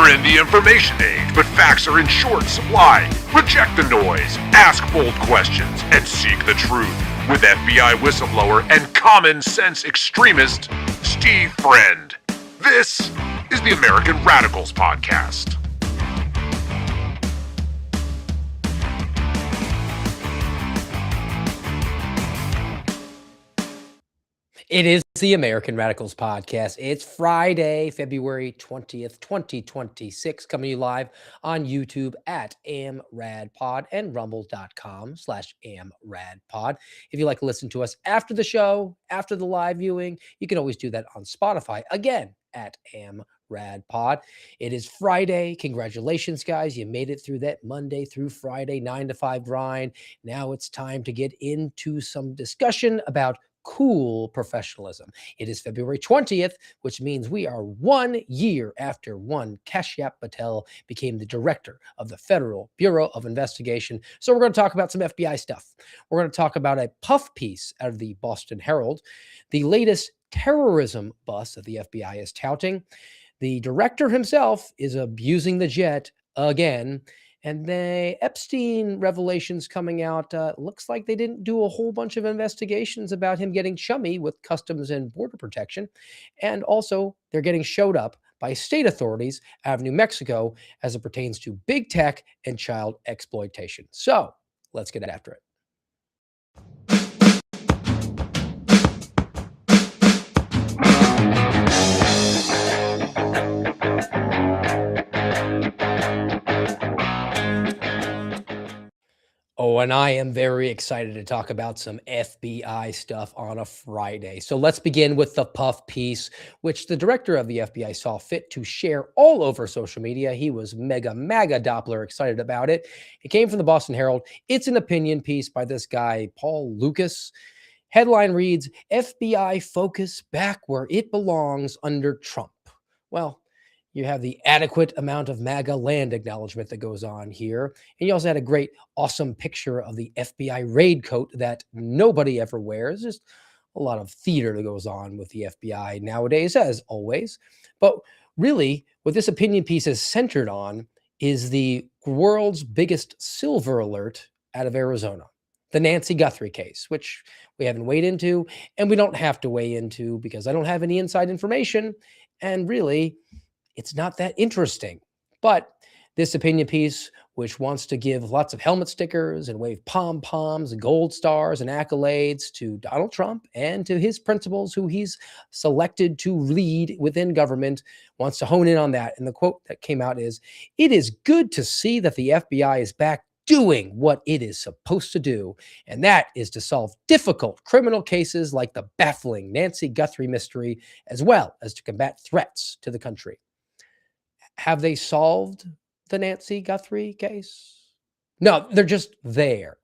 We're in the information age, but facts are in short supply. Reject the noise, ask bold questions, and seek the truth with FBI whistleblower and common sense extremist Steve Friend. This is the American Radicals Podcast. It is the American Radicals Podcast. It's Friday, February 20th, 2026, coming to you live on YouTube at AmRadPod and rumble.com/AmRadPod. If you like to listen to us after the show, after the live viewing, you can always do that on Spotify, again, at AmRadPod. It is Friday. Congratulations, guys. You made it through that Monday through Friday, 9 to 5 grind. Now it's time to get into some discussion about cool professionalism. It is February 20th, which means we are 1 year after one Kash Patel became the director of the Federal Bureau of Investigation. So we're going to talk about some FBI stuff. We're going to talk about a puff piece out of the Boston Herald, the latest terrorism bust that the FBI is touting. The director himself is abusing the jet again. And the Epstein revelations coming out, looks like they didn't do a whole bunch of investigations about him getting chummy with Customs and Border Protection. And also, they're getting showed up by state authorities out of New Mexico as it pertains to big tech and child exploitation. So let's get after it. Oh, and I am very excited to talk about some FBI stuff on a Friday. So let's begin with the puff piece, which the director of the FBI saw fit to share all over social media. He was mega Doppler excited about it. It came from the Boston Herald. It's an opinion piece by this guy, Paul Lucas. Headline reads, FBI focus back where it belongs under Trump. Well, you have the adequate amount of MAGA land acknowledgement that goes on here. And you also had a great, awesome picture of the FBI raid coat that nobody ever wears. Just a lot of theater that goes on with the FBI nowadays, as always. But really, what this opinion piece is centered on is the world's biggest silver alert out of Arizona, the Nancy Guthrie case, which we haven't weighed into, and we don't have to weigh into because I don't have any inside information. And really, it's not that interesting. But this opinion piece, which wants to give lots of helmet stickers and wave pom-poms and gold stars and accolades to Donald Trump and to his principals who he's selected to lead within government, wants to hone in on that. And the quote that came out is, "It is good to see that the FBI is back doing what it is supposed to do, and that is to solve difficult criminal cases like the baffling Nancy Guthrie mystery, as well as to combat threats to the country." Have they solved the Nancy Guthrie case? No, they're just there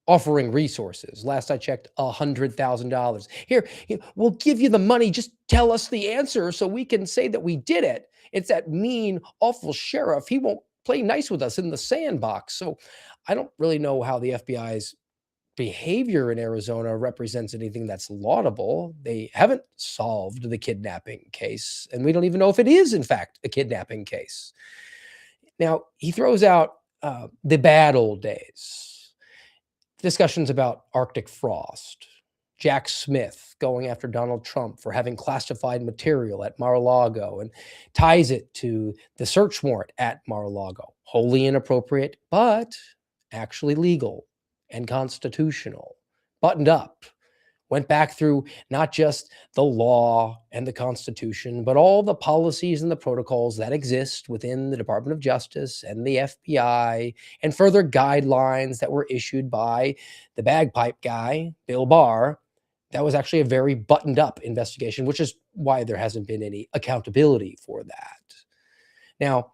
offering resources. Last I checked, $100,000. Here, we'll give you the money. Just tell us the answer so we can say that we did it. It's that mean, awful sheriff. He won't play nice with us in the sandbox. So I don't really know how the FBI's behavior in Arizona represents anything that's laudable. They haven't solved the kidnapping case, and we don't even know if it is, in fact, a kidnapping case. Now, he throws out the bad old days, discussions about Arctic frost, Jack Smith going after Donald Trump for having classified material at Mar-a-Lago, and ties it to the search warrant at Mar-a-Lago. Wholly inappropriate, but actually legal and constitutional, buttoned up, went back through not just the law and the Constitution, but all the policies and the protocols that exist within the Department of Justice and the FBI, and further guidelines that were issued by the bagpipe guy, Bill Barr. That was actually a very buttoned up investigation, which is why there hasn't been any accountability for that. Now,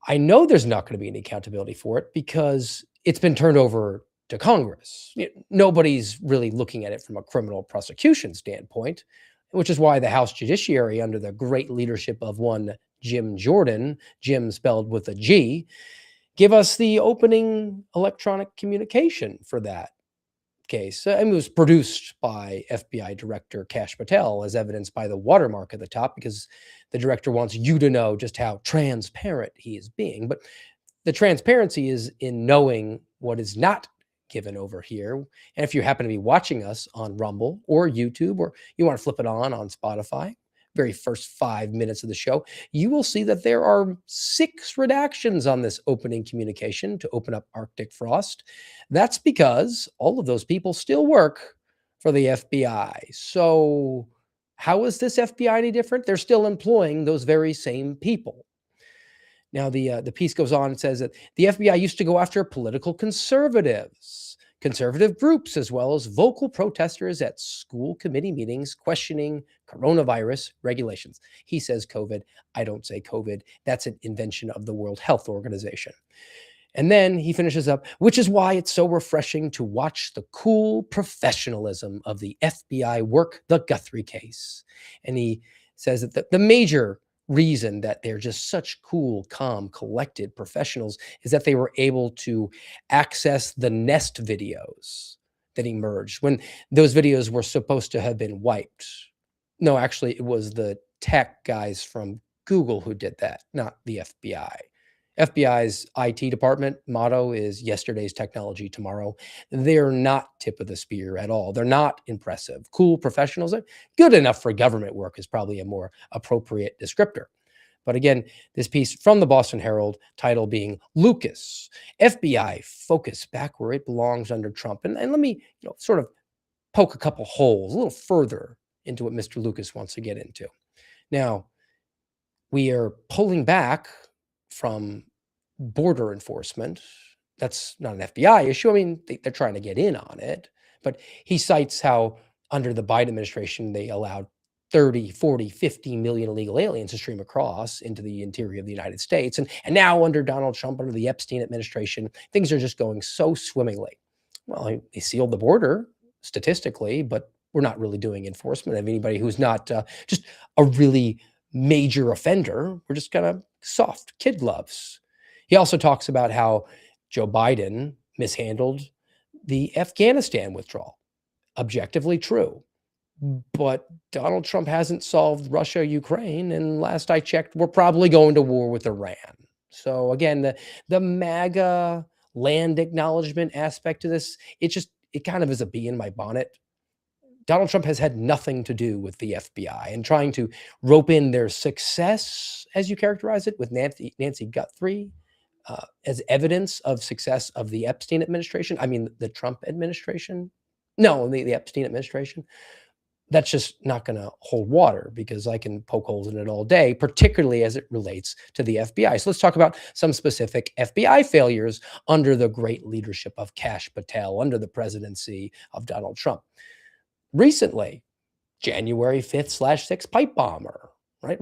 I know there's not going to be any accountability for it because it's been turned over to Congress. Nobody's really looking at it from a criminal prosecution standpoint, which is why the House Judiciary, under the great leadership of one Jim Jordan, Jim spelled with a G, give us the opening electronic communication for that. case. It was produced by FBI Director Kash Patel, as evidenced by the watermark at the top, because the director wants you to know just how transparent he is being. But the transparency is in knowing what is not given over here. And if you happen to be watching us on Rumble or YouTube, or you want to flip it on Spotify, very first 5 minutes of the show, you will see that there are 6 redactions on this opening communication to open up Arctic frost. That's because all of those people still work for the FBI. So how is this FBI any different? They're still employing those very same people. Now, the piece goes on and says that the FBI used to go after political conservatives, conservative groups, as well as vocal protesters at school committee meetings questioning coronavirus regulations. He says COVID. I don't say COVID. That's an invention of the World Health Organization. And then he finishes up, which is why it's so refreshing to watch the cool professionalism of the FBI work the Guthrie case. And he says that the major reason that they're just such cool, calm, collected professionals is that they were able to access the Nest videos that emerged when those videos were supposed to have been wiped. No, actually, it was the tech guys from Google who did that, not the FBI. FBI's IT department motto is yesterday's technology tomorrow. They're not tip of the spear at all. They're not impressive. Cool professionals, good enough for government work is probably a more appropriate descriptor. But again, this piece from the Boston Herald, title being Lucas, FBI focus back where it belongs under Trump. And let me sort of poke a couple holes a little further into what Mr. Lucas wants to get into. Now, we are pulling back from border enforcement. That's not an FBI issue. I mean, they're trying to get in on it. But he cites how under the Biden administration, they allowed 30, 40, 50 million illegal aliens to stream across into the interior of the United States. And now under Donald Trump, under the Epstein administration, things are just going so swimmingly. Well, they sealed the border statistically, but we're not really doing enforcement of anybody who's not just a really major offender. We're just kind of soft kid gloves. He also talks about how Joe Biden mishandled the Afghanistan withdrawal. Objectively true. But Donald Trump hasn't solved Russia, Ukraine, and last I checked, we're probably going to war with Iran. So again, the MAGA land acknowledgement aspect to this, it kind of is a bee in my bonnet. Donald Trump has had nothing to do with the FBI, and trying to rope in their success, as you characterize it, with Nancy Guthrie as evidence of success of the Epstein administration. I mean, the Trump administration. No, the Epstein administration. That's just not going to hold water, because I can poke holes in it all day, particularly as it relates to the FBI. So let's talk about some specific FBI failures under the great leadership of Kash Patel, under the presidency of Donald Trump. Recently, January 5th/6th pipe bomber, right?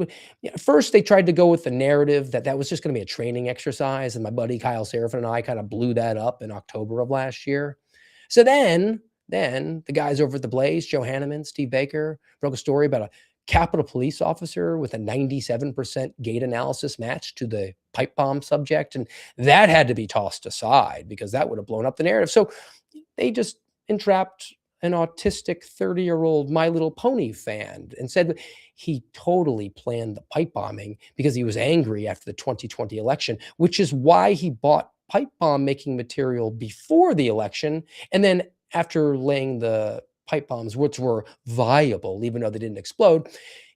First, they tried to go with the narrative that was just going to be a training exercise, and my buddy Kyle Seraphin and I kind of blew that up in October of last year. So then the guys over at The Blaze, Joe Hanneman, Steve Baker, broke a story about a Capitol Police officer with a 97% gait analysis match to the pipe bomb subject, and that had to be tossed aside because that would have blown up the narrative. So they just entrapped an autistic 30-year-old My Little Pony fan and said he totally planned the pipe bombing because he was angry after the 2020 election, which is why he bought pipe bomb making material before the election. And then after laying the pipe bombs, which were viable, even though they didn't explode,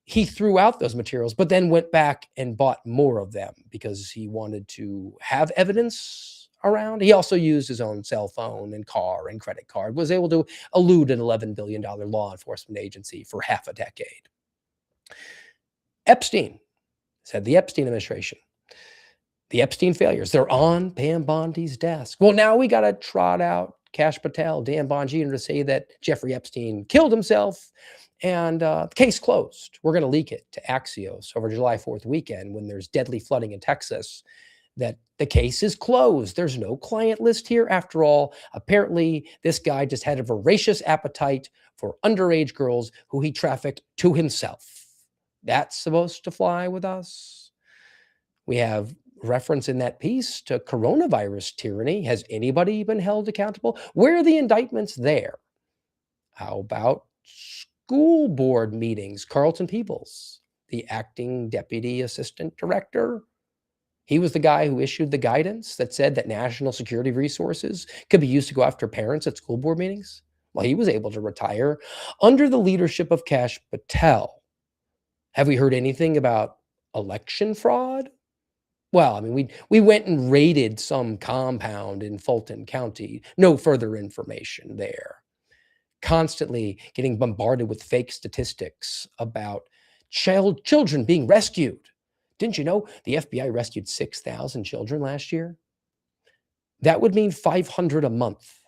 he threw out those materials, but then went back and bought more of them because he wanted to have evidence around. He also used his own cell phone and car and credit card, was able to elude an $11 billion law enforcement agency for half a decade. Epstein, said the Epstein administration. The Epstein failures, they're on Pam Bondi's desk. Well, now we got to trot out Kash Patel, Dan Bongino to say that Jeffrey Epstein killed himself, and the case closed. We're going to leak it to Axios over July 4th weekend when there's deadly flooding in Texas, that the case is closed. There's no client list here. After all, apparently this guy just had a voracious appetite for underage girls who he trafficked to himself. That's supposed to fly with us. We have reference in that piece to coronavirus tyranny. Has anybody been held accountable? Where are the indictments there? How about school board meetings? Carlton Peebles, the acting deputy assistant director, he was the guy who issued the guidance that said that national security resources could be used to go after parents at school board meetings. Well, he was able to retire under the leadership of Kash Patel. Have we heard anything about election fraud? Well, I mean, we went and raided some compound in Fulton County. No further information there. Constantly getting bombarded with fake statistics about children being rescued. Didn't you know the FBI rescued 6,000 children last year? That would mean 500 a month.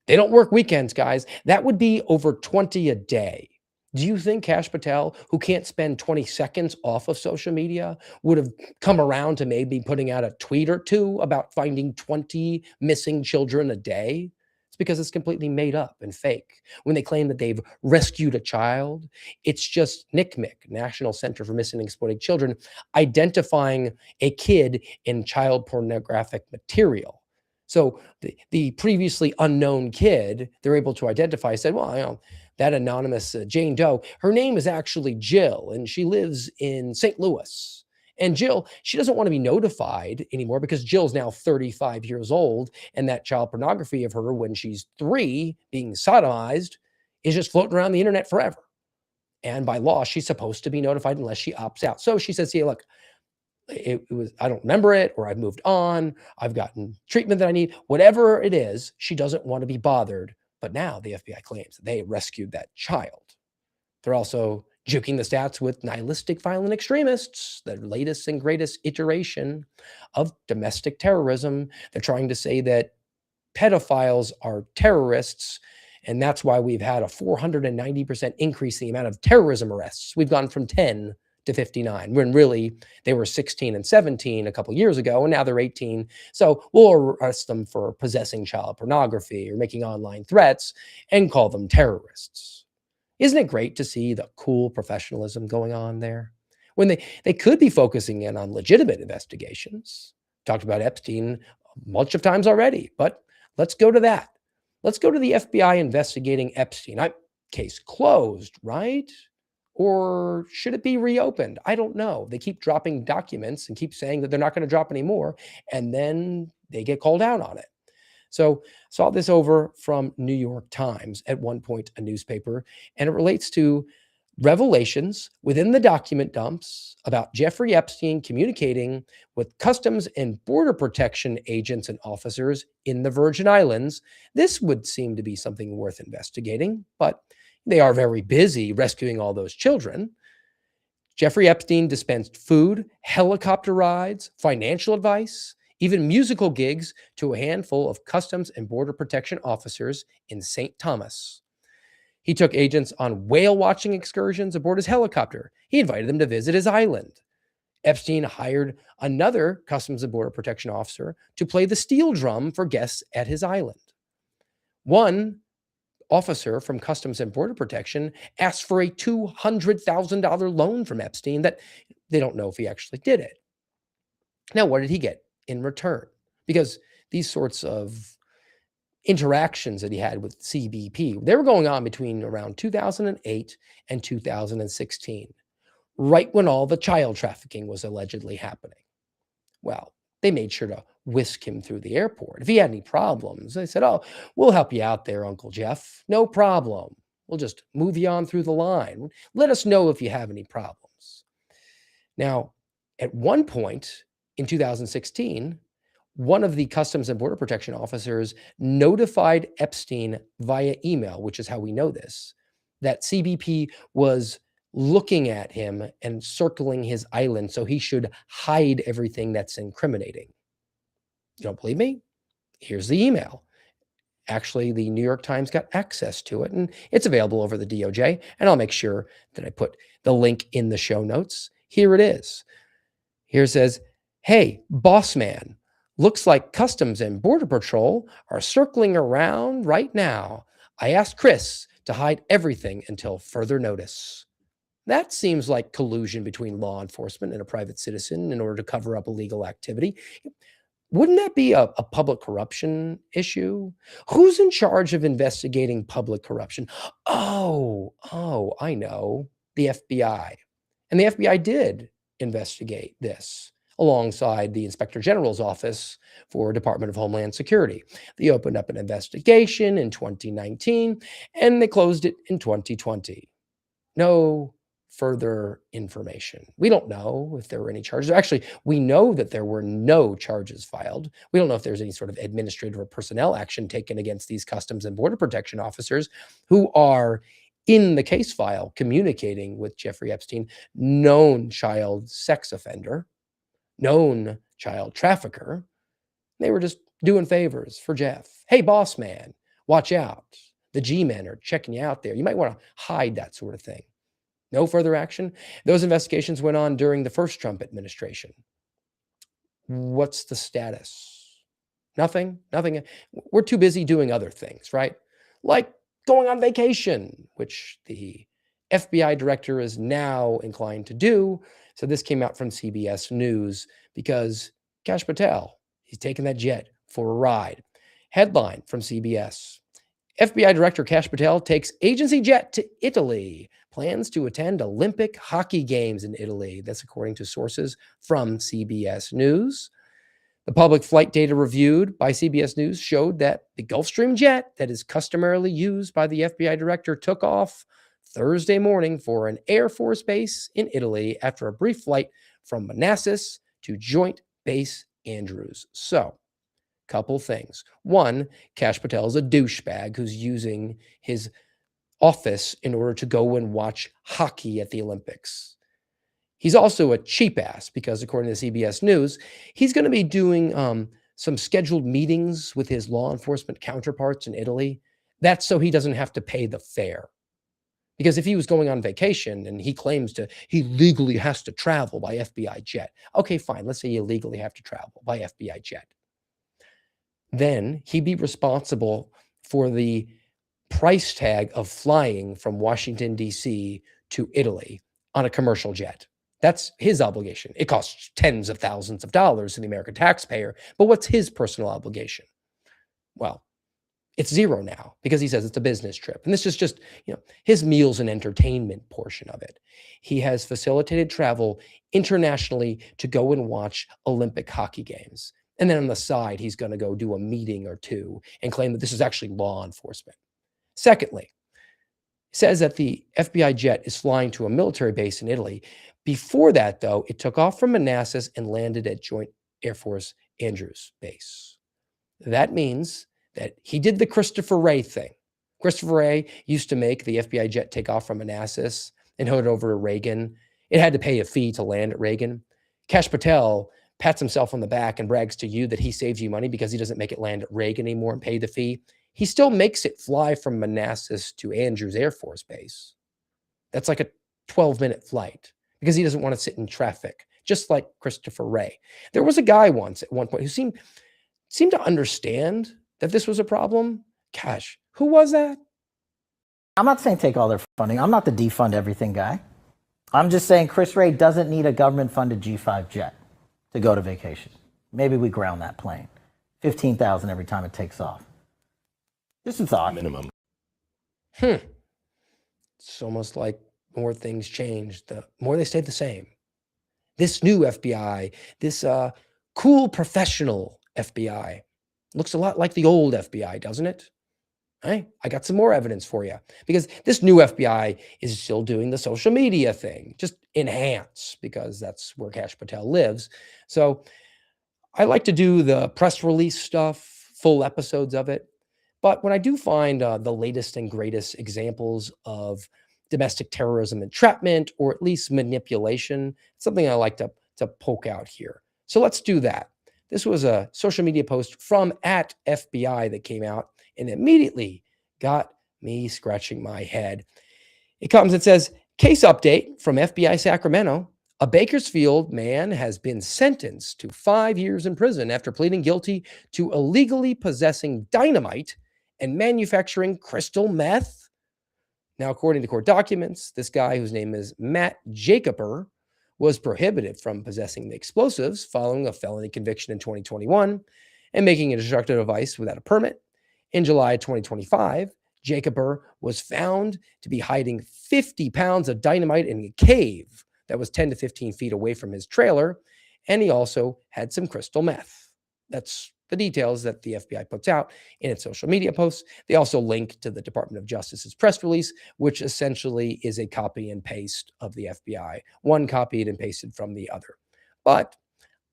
They don't work weekends, guys. That would be over 20 a day. Do you think Kash Patel, who can't spend 20 seconds off of social media, would have come around to maybe putting out a tweet or two about finding 20 missing children a day? It's because it's completely made up and fake. When they claim that they've rescued a child, it's just NCMEC, National Center for Missing and Exploited Children, identifying a kid in child pornographic material. So the previously unknown kid, they're able to identify, said, well, you know, that anonymous Jane Doe, her name is actually Jill, and she lives in St. Louis. And Jill, she doesn't want to be notified anymore because Jill's now 35 years old, and that child pornography of her when she's 3 being sodomized is just floating around the internet forever. And by law, she's supposed to be notified unless she opts out. So she says, yeah, look, it was, I don't remember it, or I've moved on, I've gotten treatment that I need, whatever it is, she doesn't want to be bothered. But now the FBI claims that they rescued that child. They're also juking the stats with nihilistic violent extremists, the latest and greatest iteration of domestic terrorism. They're trying to say that pedophiles are terrorists, and that's why we've had a 490% increase in the amount of terrorism arrests. We've gone from 10 to 59, when really they were 16 and 17 a couple years ago, and now they're 18. So we'll arrest them for possessing child pornography or making online threats and call them terrorists. Isn't it great to see the cool professionalism going on there? When they could be focusing in on legitimate investigations. Talked about Epstein a bunch of times already, but let's go to that. Let's go to the FBI investigating Epstein. Case closed, right? Or should it be reopened? I don't know. They keep dropping documents and keep saying that they're not going to drop any more, and then they get called out on it. So saw this over from New York Times, at one point a newspaper, and it relates to revelations within the document dumps about Jeffrey Epstein communicating with Customs and Border Protection agents and officers in the Virgin Islands. This would seem to be something worth investigating, but they are very busy rescuing all those children. Jeffrey Epstein dispensed food, helicopter rides, financial advice, even musical gigs to a handful of Customs and Border Protection officers in St. Thomas. He took agents on whale watching excursions aboard his helicopter. He invited them to visit his island. Epstein hired another Customs and Border Protection officer to play the steel drum for guests at his island. One officer from Customs and Border Protection asked for a $200,000 loan from Epstein that they don't know if he actually did it. Now, what did he get in return? Because these sorts of interactions that he had with CBP, they were going on between around 2008 and 2016, right when all the child trafficking was allegedly happening. Well, they made sure to whisk him through the airport. If he had any problems, they said, oh, we'll help you out there, Uncle Jeff. No problem. We'll just move you on through the line. Let us know if you have any problems. Now, at one point in 2016, one of the Customs and Border Protection officers notified Epstein via email, which is how we know this, that CBP was looking at him and circling his island, so he should hide everything that's incriminating. You don't believe me? Here's the email. Actually, the New York Times got access to it, and it's available over the DOJ, and I'll make sure that I put the link in the show notes. Here it is. Here it says, hey, boss man, looks like Customs and Border Patrol are circling around right now. I asked Chris to hide everything until further notice. That seems like collusion between law enforcement and a private citizen in order to cover up illegal activity. Wouldn't that be a public corruption issue? Who's in charge of investigating public corruption? Oh, I know. The FBI. And the FBI did investigate this alongside the Inspector General's Office for Department of Homeland Security. They opened up an investigation in 2019 and they closed it in 2020. No further information. We don't know if there were any charges. Actually, we know that there were no charges filed. We don't know if there's any sort of administrative or personnel action taken against these Customs and Border Protection officers who are in the case file communicating with Jeffrey Epstein, known child sex offender, known child trafficker. They were just doing favors for Jeff. Hey, boss man, watch out. The G-men are checking you out there. You might want to hide that sort of thing. No further action. Those investigations went on during the first Trump administration. What's the status? Nothing. We're too busy doing other things, right? Like going on vacation, which the FBI director is now inclined to do. So this came out from CBS News because Kash Patel, he's taking that jet for a ride. Headline from CBS. FBI Director Kash Patel takes agency jet to Italy, plans to attend Olympic hockey games in Italy. That's according to sources from CBS News. The public flight data reviewed by CBS News showed that the Gulfstream jet that is customarily used by the FBI director took off Thursday morning for an Air Force base in Italy after a brief flight from Manassas to Joint Base Andrews. So, couple things. One, Kash Patel is a douchebag who's using his office in order to go and watch hockey at the Olympics. He's also a cheap ass because, according to CBS News, he's going to be doing some scheduled meetings with his law enforcement counterparts in Italy. That's so he doesn't have to pay the fare. Because if he was going on vacation and he claims he legally has to travel by FBI jet. Okay, fine. Let's say you legally have to travel by FBI jet. Then he'd be responsible for the price tag of flying from Washington, D.C. to Italy on a commercial jet. That's his obligation. It costs tens of thousands of dollars to the American taxpayer. But what's his personal obligation? Well, it's zero now because he says it's a business trip. And this is just, his meals and entertainment portion of it. He has facilitated travel internationally to go and watch Olympic hockey games. And then on the side, he's going to go do a meeting or two and claim that this is actually law enforcement. Secondly, says that the FBI jet is flying to a military base in Italy. Before that, though, it took off from Manassas and landed at Joint Air Force Andrews Base. That means that he did the Christopher Wray thing. Christopher Wray used to make the FBI jet take off from Manassas and head over to Reagan. It had to pay a fee to land at Reagan. Kash Patel pats himself on the back and brags to you that he saves you money because he doesn't make it land at Reagan anymore and pay the fee. He still makes it fly from Manassas to Andrews Air Force Base. That's like a 12-minute flight because he doesn't want to sit in traffic, just like Christopher Wray. There was a guy once at one point who seemed to understand that this was a problem. Gosh, who was that? I'm not saying take all their funding. I'm not the defund everything guy. I'm just saying Chris Wray doesn't need a government-funded G5 jet to go to vacation. Maybe we ground that plane. $15,000 every time it takes off. Just a thought. Minimum. It's almost like more things changed, the more they stayed the same. This new FBI, this cool professional FBI, looks a lot like the old FBI, doesn't it? Hey, I got some more evidence for you because this new FBI is still doing the social media thing, just enhance because that's where Kash Patel lives. So I like to do the press release stuff, full episodes of it. But when I do find the latest and greatest examples of domestic terrorism entrapment, or at least manipulation, it's something I like to poke out here. So let's do that. This was a social media post from @FBI that came out and immediately got me scratching my head. It says, case update from FBI Sacramento. A Bakersfield man has been sentenced to 5 years in prison after pleading guilty to illegally possessing dynamite and manufacturing crystal meth. Now, according to court documents, this guy, whose name is Matt Jacober, was prohibited from possessing the explosives following a felony conviction in 2021 and making a destructive device without a permit. In July 2025, Jacober was found to be hiding 50 pounds of dynamite in a cave that was 10 to 15 feet away from his trailer, and he also had some crystal meth. That's the details that the FBI puts out in its social media posts. They also link to the Department of Justice's press release, which essentially is a copy and paste of the FBI, one copied and pasted from the other. But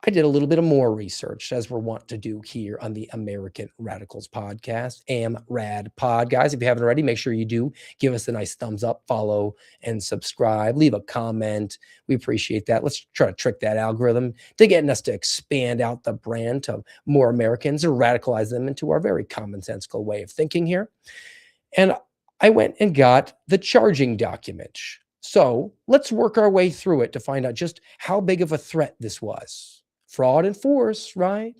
I did a little bit of more research, as we're wont to do here on the American Radicals podcast, AmRad Pod. Guys, if you haven't already, make sure you do. Give us a nice thumbs up, follow, and subscribe. Leave a comment. We appreciate that. Let's try to trick that algorithm to getting us to expand out the brand to more Americans or radicalize them into our very commonsensical way of thinking here. And I went and got the charging document. So let's work our way through it to find out just how big of a threat this was. Fraud and force, right?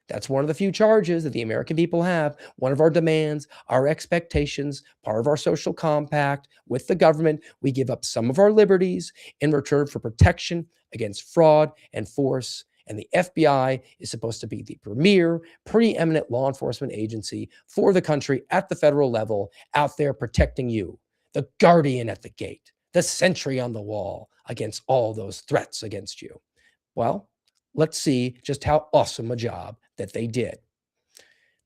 That's one of the few charges that the American people have. One of our demands, our expectations, part of our social compact with the government. We give up some of our liberties in return for protection against fraud and force. And the FBI is supposed to be the premier, preeminent law enforcement agency for the country at the federal level, out there protecting you, the guardian at the gate, the sentry on the wall against all those threats against you. Well, let's see just how awesome a job that they did.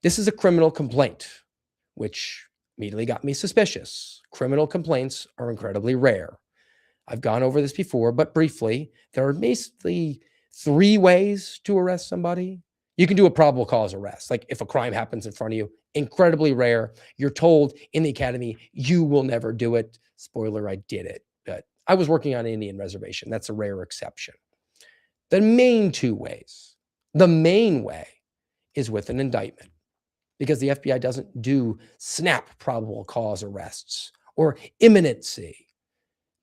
This is a criminal complaint, which immediately got me suspicious. Criminal complaints are incredibly rare. I've gone over this before, but briefly, there are basically 3 ways to arrest somebody. You can do a probable cause arrest, like if a crime happens in front of you, incredibly rare. You're told in the academy, you will never do it. Spoiler, I did it, but I was working on an Indian reservation. That's a rare exception. The main 2 ways, the main way is with an indictment, because the FBI doesn't do snap probable cause arrests or imminency.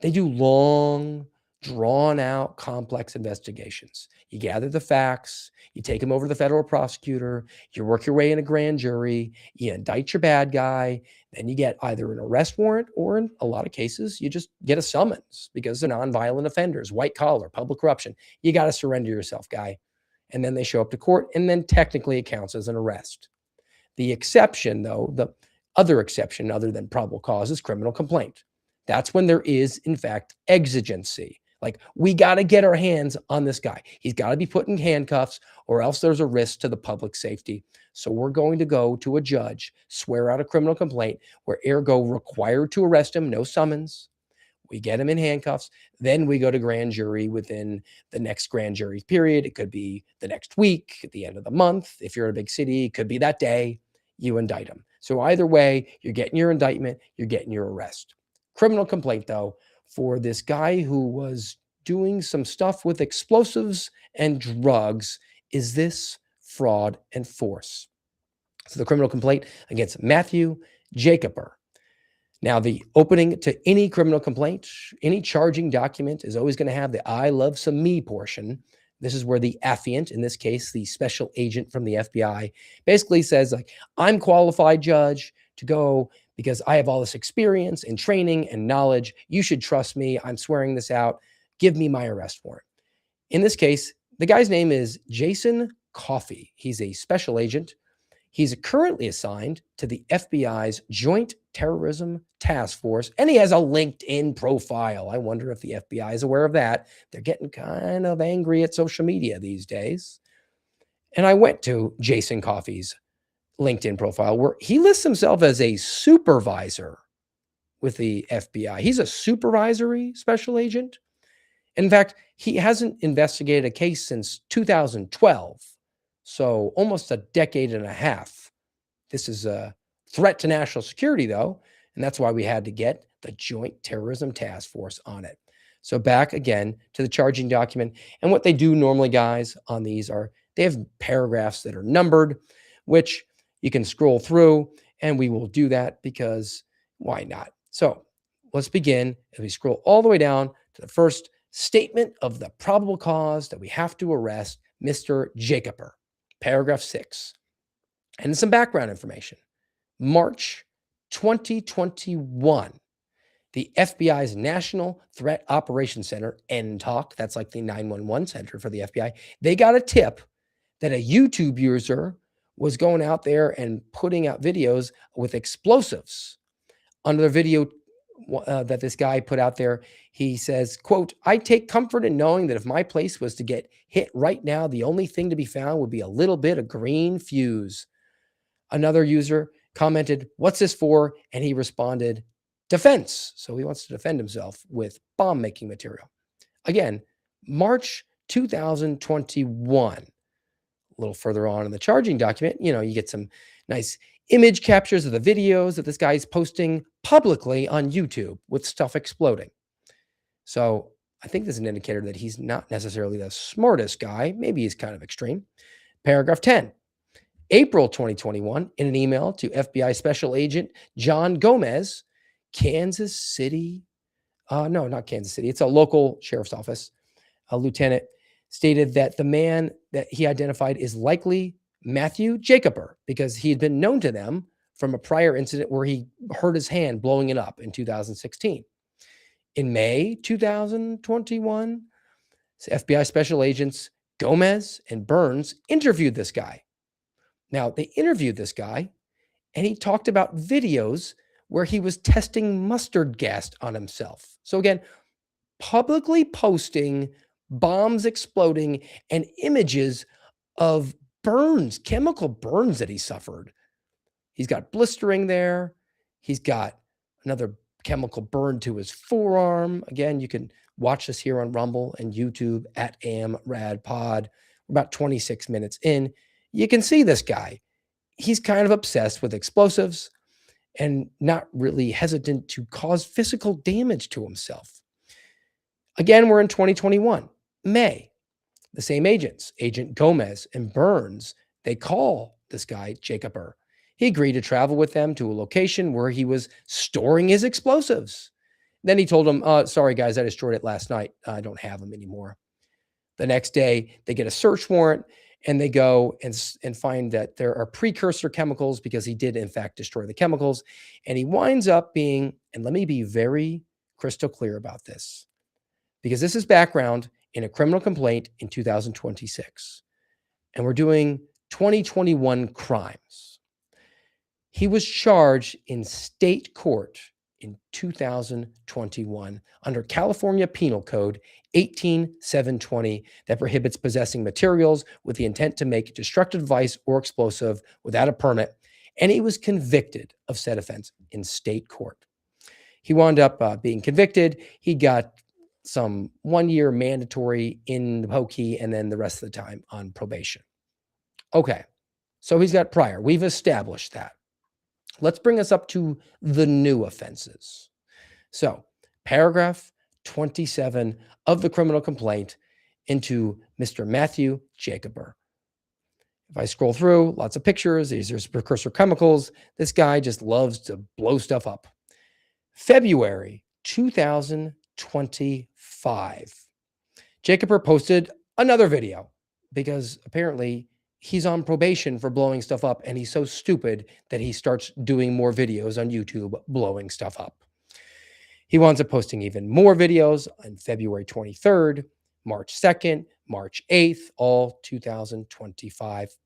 They do long, drawn out, complex investigations. You gather the facts, you take them over to the federal prosecutor, you work your way in a grand jury, you indict your bad guy, then you get either an arrest warrant or in a lot of cases, you just get a summons because they're nonviolent offenders, white collar, public corruption. You got to surrender yourself, guy. And then they show up to court, and then technically it counts as an arrest. The exception, though, the other exception other than probable cause is criminal complaint. That's when there is, in fact, exigency. Like, we got to get our hands on this guy. He's got to be put in handcuffs, or else there's a risk to the public safety. So we're going to go to a judge, swear out a criminal complaint, where ergo required to arrest him, no summons. We get him in handcuffs. Then we go to grand jury within the next grand jury period. It could be the next week, at the end of the month. If you're in a big city, it could be that day. You indict him. So either way, you're getting your indictment, you're getting your arrest. Criminal complaint, though, for this guy who was doing some stuff with explosives and drugs. Is this fraud and force? So the criminal complaint against Matthew Jacober. Now, the opening to any criminal complaint, any charging document is always going to have the I love some me portion. This is where the affiant, in this case, the special agent from the FBI, basically says, like, I'm qualified, judge, to go because I have all this experience and training and knowledge. You should trust me. I'm swearing this out. Give me my arrest warrant. In this case, the guy's name is Jason Coffey. He's a special agent. He's currently assigned to the FBI's Joint Terrorism Task Force, and he has a LinkedIn profile. I wonder if the FBI is aware of that. They're getting kind of angry at social media these days. And I went to Jason Coffey's LinkedIn profile, where he lists himself as a supervisor with the FBI. He's a supervisory special agent. In fact, he hasn't investigated a case since 2012. So almost a decade and a half. This is a threat to national security, though, and that's why we had to get the Joint Terrorism Task Force on it. So back again to the charging document. And what they do normally, guys, on these are they have paragraphs that are numbered, which you can scroll through, and we will do that because why not? So let's begin as we scroll all the way down to the first statement of the probable cause that we have to arrest Mr. Jacober. Paragraph 6. And some background information. March 2021, the FBI's National Threat Operations Center, NTOC, that's like the 911 center for the FBI, they got a tip that a YouTube user was going out there and putting out videos with explosives. Under the video that this guy put out there, he says, quote, "I take comfort in knowing that if my place was to get hit right now, the only thing to be found would be a little bit of green fuse." Another user commented, "What's this for?" And he responded, "Defense." So he wants to defend himself with bomb making material. Again, March 2021. A little further on in the charging document, you get some nice image captures of the videos that this guy's posting publicly on YouTube with stuff exploding. So I think this is an indicator that he's not necessarily the smartest guy. Maybe he's kind of extreme. Paragraph 10. April 2021, in an email to FBI Special Agent John Gomez, Kansas City, no, not Kansas City, it's a local sheriff's office, a lieutenant, stated that the man that he identified is likely Matthew Jacober because he had been known to them from a prior incident where he hurt his hand blowing it up in 2016. In May 2021, FBI Special Agents Gomez and Burns interviewed this guy. Now, they interviewed this guy, and he talked about videos where he was testing mustard gas on himself. So again, publicly posting bombs exploding and images of burns, chemical burns that he suffered. He's got blistering there. He's got another chemical burn to his forearm. Again, you can watch this here on Rumble and YouTube at AmRadPod. We're about 26 minutes in. You can see this guy. He's kind of obsessed with explosives and not really hesitant to cause physical damage to himself. Again, we're in 2021, May. The same agents, Agent Gomez and Burns, they call this guy Jacober. He agreed to travel with them to a location where he was storing his explosives. Then he told them, "Sorry, guys, I destroyed it last night. I don't have them anymore." The next day, they get a search warrant, and they go and find that there are precursor chemicals because he did, in fact, destroy the chemicals. And he winds up being, and let me be very crystal clear about this, because this is background in a criminal complaint in 2026. And we're doing 2021 crimes. He was charged in state court in 2021 under California Penal Code 18720 that prohibits possessing materials with the intent to make destructive device or explosive without a permit. And he was convicted of said offense in state court. He wound up being convicted. He got some 1 year mandatory in the pokey and then the rest of the time on probation. Okay, so he's got prior. We've established that. Let's bring us up to the new offenses. So paragraph 27 of the criminal complaint into Mr. Matthew Jacober. If I scroll through, lots of pictures. These are precursor chemicals. This guy just loves to blow stuff up. February 2025. Jacober posted another video because apparently he's on probation for blowing stuff up, and he's so stupid that he starts doing more videos on YouTube blowing stuff up. He winds up posting even more videos on February 23rd, March 2nd, March 8th, all 2025.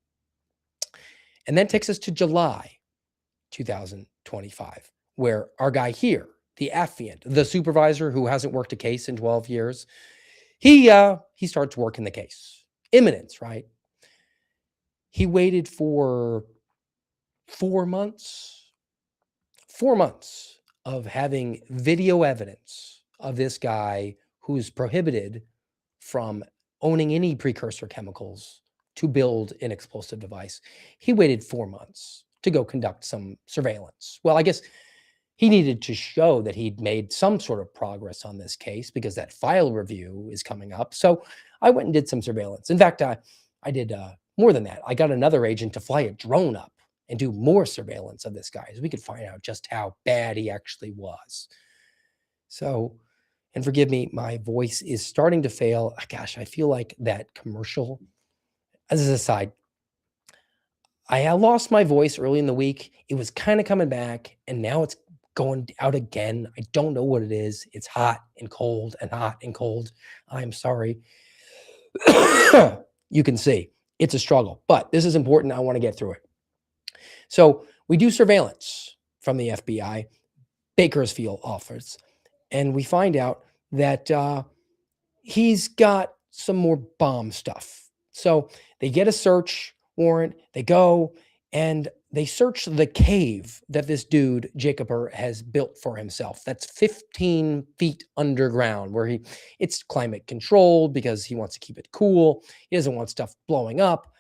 And then takes us to July 2025, where our guy here, the affiant, the supervisor who hasn't worked a case in 12 years, he starts working the case. Imminence, right? He waited for 4 months of having video evidence of this guy who's prohibited from owning any precursor chemicals to build an explosive device. He waited 4 months to go conduct some surveillance. Well, I guess he needed to show that he'd made some sort of progress on this case because that file review is coming up. So I went and did some surveillance. In fact, I did more than that. I got another agent to fly a drone up and do more surveillance of this guy so we could find out just how bad he actually was. So, and forgive me, my voice is starting to fail. Gosh, I feel like that commercial. As an aside, I lost my voice early in the week. It was kind of coming back, and now it's going out again. I don't know what it is. It's hot and cold and hot and cold. I'm sorry. You can see it's a struggle, but this is important. I want to get through it. So we do surveillance from the FBI, Bakersfield office, and we find out that he's got some more bomb stuff. So they get a search warrant, they go and they search the cave that this dude, Jacober, has built for himself. That's 15 feet underground, where it's climate controlled because he wants to keep it cool. He doesn't want stuff blowing up.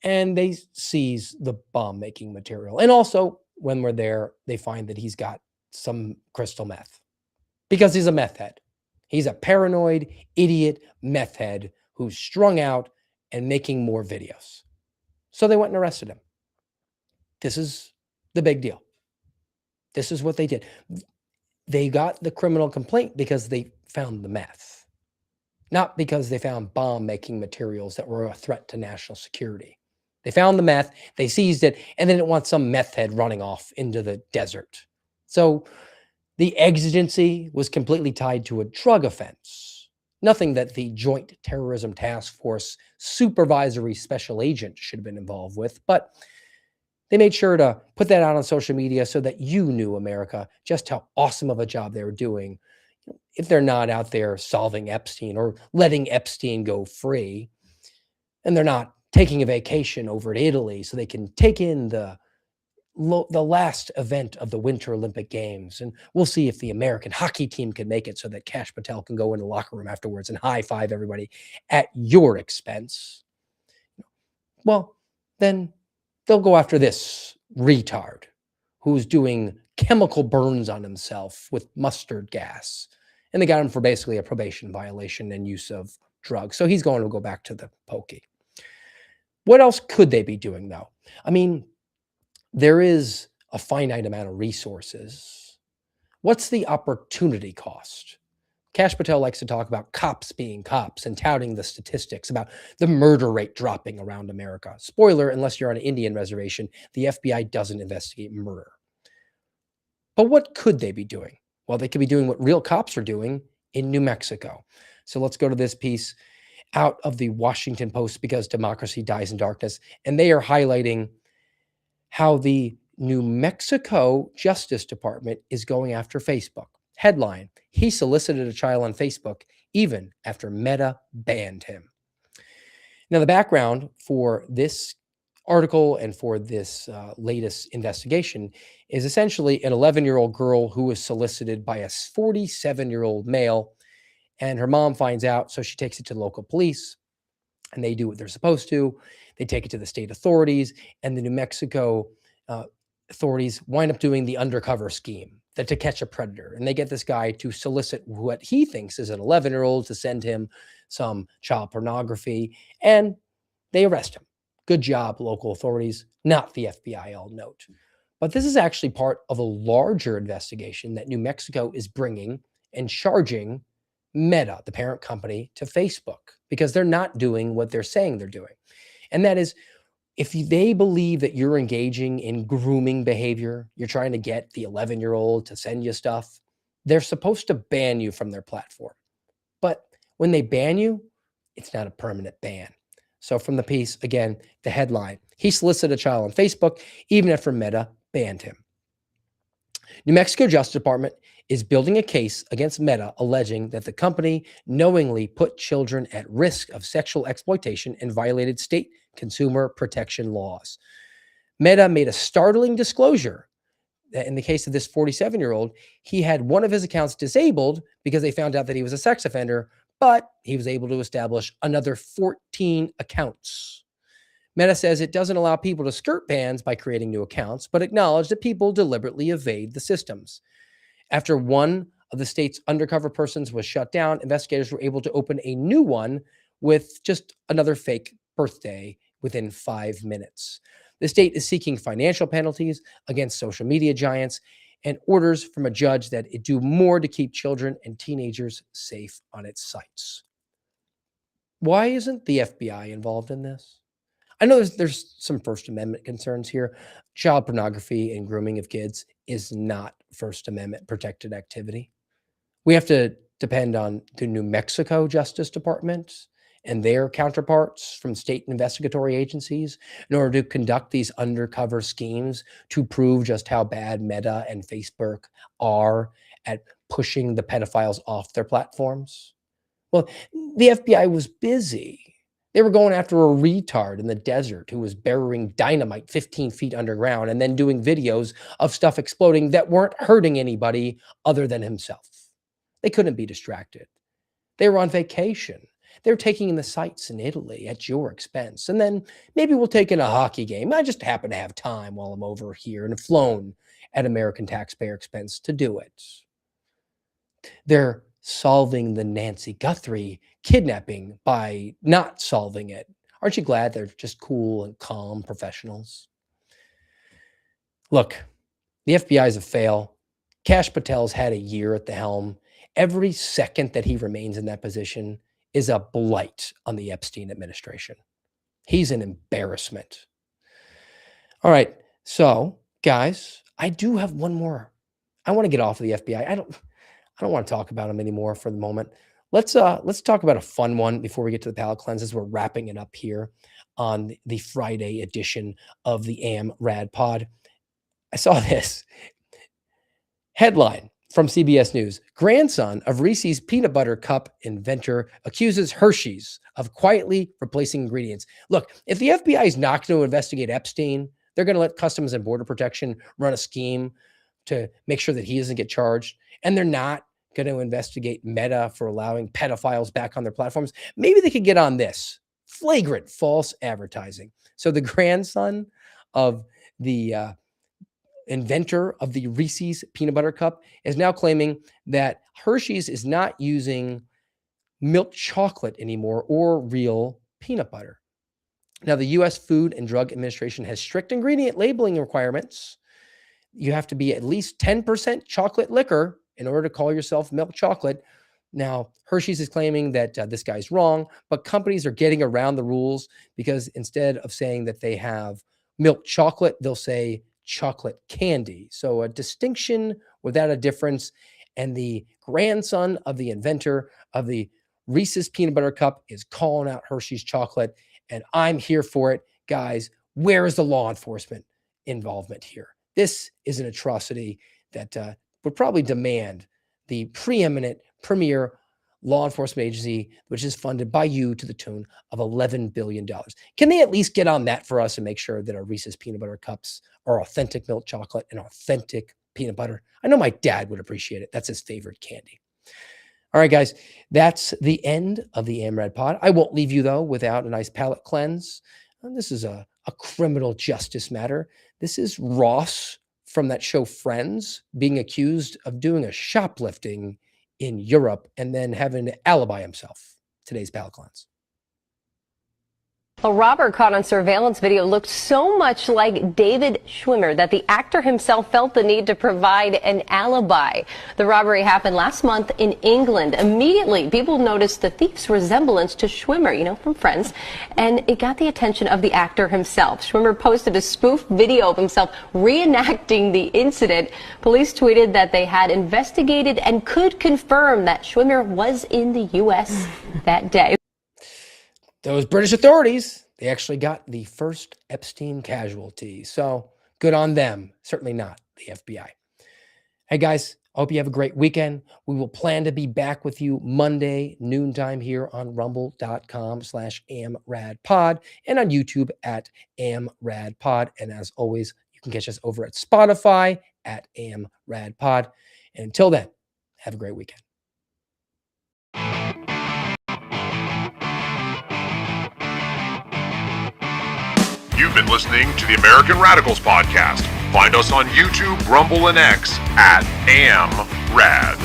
And they seize the bomb making material. And also, when we're there, they find that he's got some crystal meth because he's a meth head. He's a paranoid, idiot meth head who's strung out and making more videos. So they went and arrested him. This is the big deal. This is what they did. They got the criminal complaint because they found the meth, not because they found bomb-making materials that were a threat to national security. They found the meth, they seized it, and they didn't want some meth head running off into the desert. So the exigency was completely tied to a drug offense, nothing that the Joint Terrorism Task Force supervisory special agent should have been involved with, but they made sure to put that out on social media so that you knew, America, just how awesome of a job they were doing. If they're not out there solving Epstein or letting Epstein go free, and they're not taking a vacation over to Italy so they can take in the last event of the Winter Olympic Games. And we'll see if the American hockey team can make it so that Kash Patel can go in the locker room afterwards and high five everybody at your expense. Well, then they'll go after this retard who's doing chemical burns on himself with mustard gas. And they got him for basically a probation violation and use of drugs. So he's going to go back to the pokey. What else could they be doing, though? I mean, there is a finite amount of resources. What's the opportunity cost? Kash Patel likes to talk about cops being cops and touting the statistics about the murder rate dropping around America. Spoiler, unless you're on an Indian reservation, the FBI doesn't investigate murder. But what could they be doing? Well, they could be doing what real cops are doing in New Mexico. So let's go to this piece out of the Washington Post, because democracy dies in darkness. And they are highlighting how the New Mexico Justice Department is going after Facebook. Headline: he solicited a child on Facebook even after Meta banned him. Now, the background for this article and for this latest investigation is essentially an 11-year-old girl who was solicited by a 47-year-old male, and her mom finds out, so she takes it to the local police, and they do what they're supposed to. They take it to the state authorities, and the New Mexico authorities wind up doing the undercover scheme to catch a predator. And they get this guy to solicit what he thinks is an 11-year-old to send him some child pornography, and they arrest him. Good job, local authorities, not the FBI, I'll note. But this is actually part of a larger investigation that New Mexico is bringing and charging Meta, the parent company, to Facebook, because they're not doing what they're saying they're doing. And that is, if they believe that you're engaging in grooming behavior, you're trying to get the 11-year-old to send you stuff, they're supposed to ban you from their platform. But when they ban you, it's not a permanent ban. So from the piece, again, the headline: he solicited a child on Facebook even after Meta banned him. New Mexico Justice Department is building a case against Meta, alleging that the company knowingly put children at risk of sexual exploitation and violated state consumer protection laws. Meta made a startling disclosure that in the case of this 47-year-old, he had one of his accounts disabled because they found out that he was a sex offender, but he was able to establish another 14 accounts. Meta says it doesn't allow people to skirt bans by creating new accounts, but acknowledge that people deliberately evade the systems. After one of the state's undercover persons was shut down, investigators were able to open a new one with just another fake birthday within 5 minutes. The state is seeking financial penalties against social media giants and orders from a judge that it do more to keep children and teenagers safe on its sites. Why isn't the FBI involved in this? I know there's some First Amendment concerns here. Child pornography and grooming of kids is not First Amendment protected activity. We have to depend on the New Mexico Justice Department and their counterparts from state investigatory agencies in order to conduct these undercover schemes to prove just how bad Meta and Facebook are at pushing the pedophiles off their platforms. Well, the FBI was busy. They were going after a retard in the desert who was burying dynamite 15 feet underground and then doing videos of stuff exploding that weren't hurting anybody other than himself. They couldn't be distracted. They were on vacation. They were taking in the sights in Italy at your expense. And then maybe we'll take in a hockey game. I just happen to have time while I'm over here and have flown at American taxpayer expense to do it. They're solving the Nancy Guthrie kidnapping by not solving it. Aren't you glad they're just cool and calm professionals? Look, the FBI is a fail. Kash Patel's had a year at the helm. Every second that he remains in that position is a blight on the Epstein administration. He's an embarrassment. All right, so guys, I do have one more. I want to get off of the FBI. I don't want to talk about them anymore for the moment. Let's talk about a fun one before we get to the palate cleanses. We're wrapping it up here on the Friday edition of the AMRAD pod. I saw this headline from CBS News. Grandson of Reese's peanut butter cup inventor accuses Hershey's of quietly replacing ingredients. Look, if the FBI is not going to investigate Epstein, they're going to let Customs and Border Protection run a scheme to make sure that he doesn't get charged. And they're not going to investigate Meta for allowing pedophiles back on their platforms. Maybe they could get on this flagrant false advertising. So the grandson of the inventor of the Reese's peanut butter cup is now claiming that Hershey's is not using milk chocolate anymore or real peanut butter. Now, the U.S. Food and Drug Administration has strict ingredient labeling requirements. You have to be at least 10% chocolate liquor in order to call yourself milk chocolate. Now, Hershey's is claiming that this guy's wrong, but companies are getting around the rules because instead of saying that they have milk chocolate, they'll say chocolate candy. So a distinction without a difference. And the grandson of the inventor of the Reese's peanut butter cup is calling out Hershey's chocolate. And I'm here for it. Guys, where is the law enforcement involvement here? This is an atrocity that would probably demand the preeminent premier law enforcement agency, which is funded by you to the tune of $11 billion. Can they at least get on that for us and make sure that our Reese's peanut butter cups are authentic milk chocolate and authentic peanut butter? I know my dad would appreciate it. That's his favorite candy. All right, guys, that's the end of the AMRAD pod. I won't leave you, though, without a nice palate cleanse. This is a criminal justice matter. This is Ross from that show Friends being accused of doing a shoplifting in Europe and then having to alibi himself. Today's palate cleanse. A robber caught on surveillance video looked so much like David Schwimmer that the actor himself felt the need to provide an alibi. The robbery happened last month in England. Immediately, people noticed the thief's resemblance to Schwimmer, you know, from Friends, and it got the attention of the actor himself. Schwimmer posted a spoof video of himself reenacting the incident. Police tweeted that they had investigated and could confirm that Schwimmer was in the U.S. that day. Those British authorities, they actually got the first Epstein casualty. So good on them. Certainly not the FBI. Hey, guys, I hope you have a great weekend. We will plan to be back with you Monday, noontime here on rumble.com/amradpod and on YouTube at amradpod. And as always, you can catch us over at Spotify at amradpod. And until then, have a great weekend. You've been listening to the American Radicals podcast. Find us on YouTube, Rumble, and X at AMRADPod.